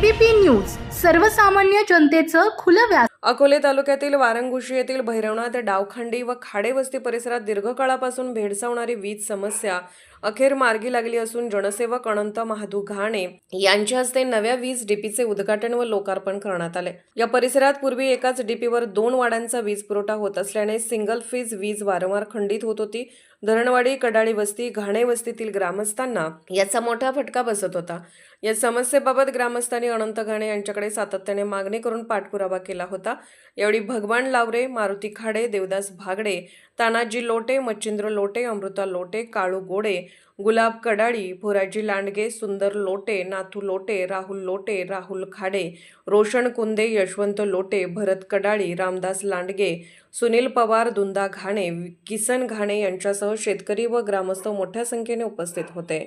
ABP news सर्वसामान्य जनतेचं खुलं व्यास। अकोले तालुक्यातील वारंगुशी येथील भैरवनाथ डावखंडी व खाडेवस्ती परिसरात दीर्घकाळापासून भेडसावणारी वीज समस्या अखेर मार्गी लागली असून जनसेवक अनंत महादू घाणे यांच्या हस्ते नव्या वीज डीपीचे उद्घाटन व लोकार्पण करण्यात आले। या परिसरात पूर्वी एकाच डीपीवर 2 वाड्यांचा वीज पुरवठा होत असल्याने सिंगल फेज वीज वारंवार खंडित होत होती। धरणवाडी कडाळी वस्ती घाणे वस्तीतील ग्रामस्थांना याचा मोठा फटका बसत होता। या समस्येबाबत ग्रामस्थांनी अनंत घाणे यांच्याकडे सातत्याने मागणी करून पाठपुरावा केला होता। यावेळी भगवान लावरे, मारुती खाडे, देवदास भागडे, तानाजी लोटे, मच्छिंद्र लोटे, अमृता लोटे, काळू गोडे, गुलाब कडाळी, भोराजी लांडगे, सुंदर लोटे, नाथू लोटे, राहुल लोटे, राहुल खाडे, रोशन कुंदे, यशवंत लोटे, भरत कडाळी, रामदास लांडगे, सुनील पवार, दुंदा घाणे, किसन घाणे यांच्यासह शेतकरी व ग्रामस्थ मोठ्या संख्येने उपस्थित होते।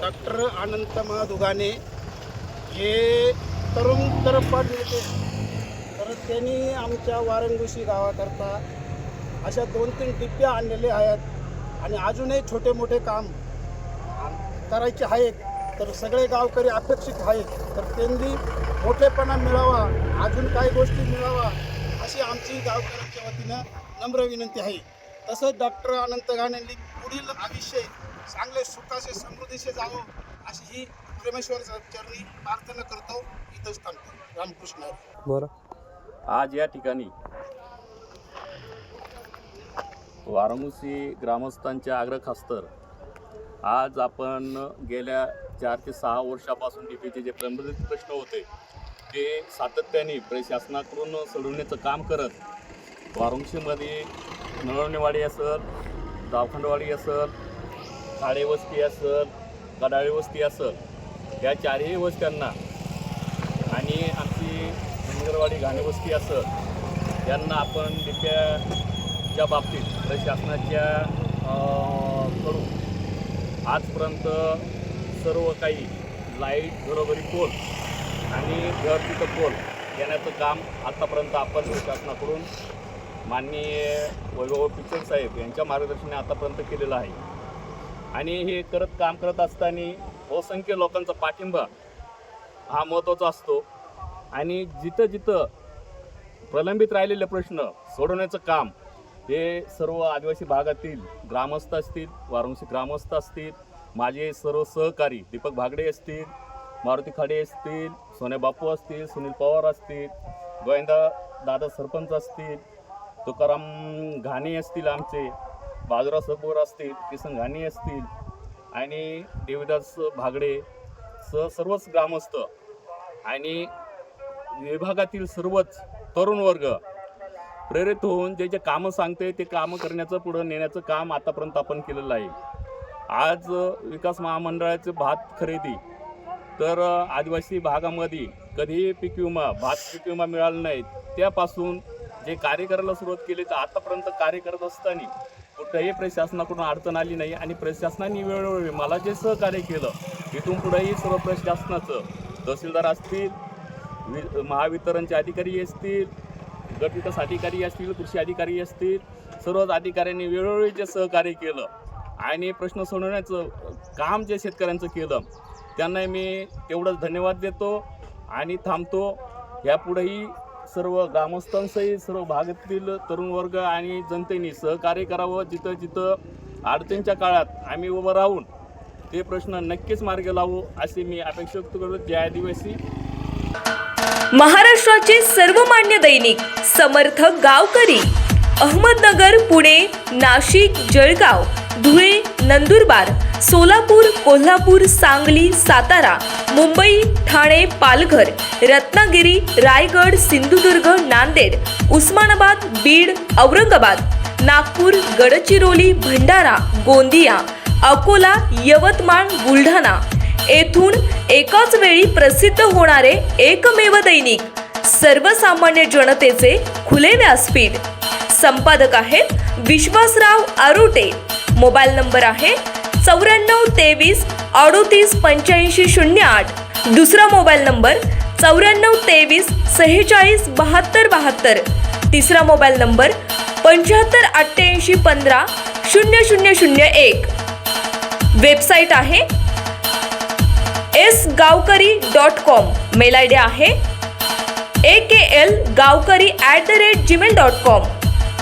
डॉक्टर अनंत महादू घाणे हे तरुण तरफदार नेते, तर त्यांनी आमच्या वारंगुशी गावाकरता अशा 2-3 डिप्या आणलेले आहेत आणि अजूनही छोटे मोठे काम करायचे आहेत। तर सगळे गावकरी अपेक्षित आहेत, तर त्यांनी मोठेपणा मिळावा, अजून काही गोष्टी मिळावा अशी आमची गावकऱ्यांच्या वतीनं नम्र विनंती आहे। तसंच डॉक्टर अनंत घाणेंनी पुढील आयुष्य चांगले सुखाचे समृद्धीचे जावं अशी ही परमेश्वर चरणी प्रार्थना करतो। इथंच थांबतो। रामकृष्ण। बरं, आज या ठिकाणी वारंगुशी ग्रामस्थांच्या आग्रहाखास्तर आज आपण गेल्या 4 ते 6 वर्षापासून डीपीचे जे प्रलंबित प्रश्न होते ते सातत्याने प्रशासनाकडून सोडवण्याचं काम करत वारंगुशीमध्ये नळवणेवाडी असेल, डावखंडवाडी असेल, खाडेवस्ती असेल, कडाळी वस्ती असेल, या 4ही वस्त्यांना आणि आमची धनगरवाडी घाणे वस्ती असेल यांना आपण डीपीच्या बाबतीत प्रशासनाच्या कडून आजपर्यंत सर्व काही लाईट घरोघरी पोल आणि घर तिथं पोल येण्याचं काम आतापर्यंत आपण प्रशासनाकडून माननीय वैभव पिचड साहेब यांच्या मार्गदर्शनाने आतापर्यंत केलेलं आहे। आणि हे काम करत असताना असंख्य लोकांचा पाठिंबा हा महत्त्वाचा असतो आणि जिथं जिथं प्रलंबित राहिलेले प्रश्न सोडवण्याचं काम हे सर्व आदिवासी भागातील ग्रामस्थ असतील, वारंगुशी ग्रामस्थ असतील, माझे सर्व सहकारी दीपक भागडे असतील, मारुती खाडे असतील, सोने बापू असतील, सुनील पवार असतील, गोविंदा दादा सरपंच असतील, तुकाराम घाणे असतील, आमचे बाजूराव सबोर असतील, किसन घाणे असतील आणि देवदास भागडे सर्वच ग्रामस्थ आणि विभागातील सर्वच तरुण वर्ग प्रेरित होऊन जे कामं सांगते ते कामं करण्याचं पुढं नेण्याचं काम आतापर्यंत आपण केलेलं आहे। आज विकास महामंडळाचे भात खरेदी तर आदिवासी भागामध्ये कधीही भात पीक विमा मिळाला नाही, त्यापासून जे कार्य करायला सुरुवात केली तर आतापर्यंत कार्य करत असताना कुठेही प्रशासनाकडून अडचण आली नाही आणि प्रशासनाने वेळोवेळी मला जे सहकार्य केलं इथून पुढेही सर्व प्रशासनाचं तहसीलदार असतील, महावितरणचे अधिकारी असतील, गट विकास अधिकारी असतील, कृषी अधिकारी असतील, सर्वच अधिकाऱ्यांनी वेळोवेळी जे सहकार्य केलं आणि प्रश्न सोडवण्याचं काम जे शेतकऱ्यांचं केलं त्यांना मी तेवढंच धन्यवाद देतो आणि थांबतो। यापुढेही सर्व ग्रामस्थांसहित सर्व भागातील तरुण वर्ग आणि जनतेने सहकार्य करावं। जिथं जिथं अडचणीच्या काळात आम्ही उभं राहून ते प्रश्न नक्कीच मार्गी लावू अशी मी अपेक्षा व्यक्त करतो। जय आदिवासी। महाराष्ट्राचे सर्वमान्य दैनिक समर्थ गावकरी अहमदनगर, पुणे, नाशिक, जळगाव, धुळे, नंदुरबार, सोलापूर, कोल्हापूर, सांगली, सातारा, मुंबई, ठाणे, पालघर, रत्नागिरी, रायगड, सिंधुदुर्ग, नांदेड, उस्मानाबाद, बीड, औरंगाबाद, नागपूर, गडचिरोली, भंडारा, गोंदिया, अकोला, यवतमाळ, बुलढाणा येथून एकाच वेळी प्रसिद्ध होणारे एकमेव दैनिक सर्वसामान्य जनतेचे खुले व्यासपीठ। संपादक आहेत विश्वासराव आरोटे। मोबाईल नंबर आहे 94 23 38 85 08। दुसरा मोबाईल नंबर 94 23 46 72 72। तिसरा मोबाईल नंबर 75 88 15 0001। वेबसाईट आहे AKLSGavkari.com. मेल आय डी आहे AKLGavkari@gmail.com.